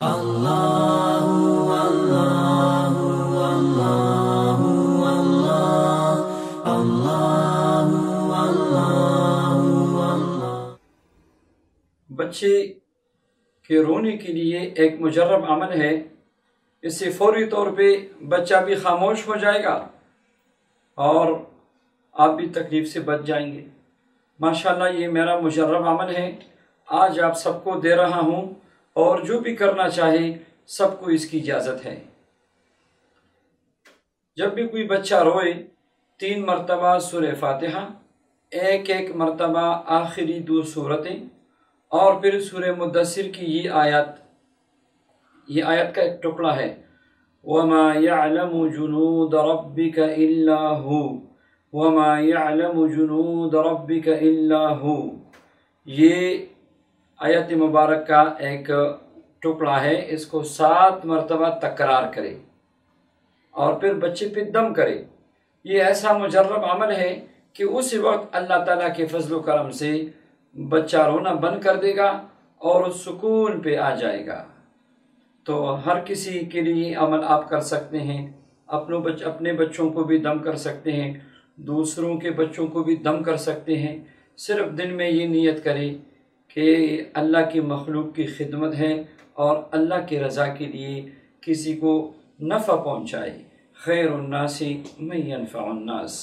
اللہ اللہ اللہ اللہ اللہ اللہ۔ بچے کے رونے کے لیے ایک مجرب عمل ہے، اس سے فوری طور پہ بچہ بھی خاموش ہو جائے گا اور آپ بھی تکلیف سے بچ جائیں گے۔ ماشاءاللہ یہ میرا مجرب عمل ہے، آج آپ سب کو دے رہا ہوں، اور جو بھی کرنا چاہے سب کو اس کی اجازت ہے۔ جب بھی کوئی بچہ روئے 3 مرتبہ سورہ فاتحہ، ایک مرتبہ آخری 2 سورتیں، اور پھر سورہ مدثر کی یہ آیت کا ایک ٹکڑا ہے، وَمَا يَعْلَمُ جُنُودَ رَبِّكَ إِلَّا هُوَ وَمَا يَعْلَمُ جُنُودَ رَبِّكَ إِلَّا هُوَ۔ یہ آیت مبارک کا ایک ٹکڑا ہے، اس کو 7 مرتبہ تکرار کرے اور پھر بچے پہ دم کرے۔ یہ ایسا مجرب عمل ہے کہ اس وقت اللہ تعالیٰ کے فضل و کرم سے بچہ رونا بند کر دے گا اور سکون پہ آ جائے گا۔ تو ہر کسی کے لیے عمل آپ کر سکتے ہیں، اپنے بچوں کو بھی دم کر سکتے ہیں، دوسروں کے بچوں کو بھی دم کر سکتے ہیں۔ صرف دن میں یہ نیت کرے کہ اللہ کی مخلوق کی خدمت ہے اور اللہ کی رضا کے لیے کسی کو نفع پہنچائے۔ خیر الناس من ینفع الناس۔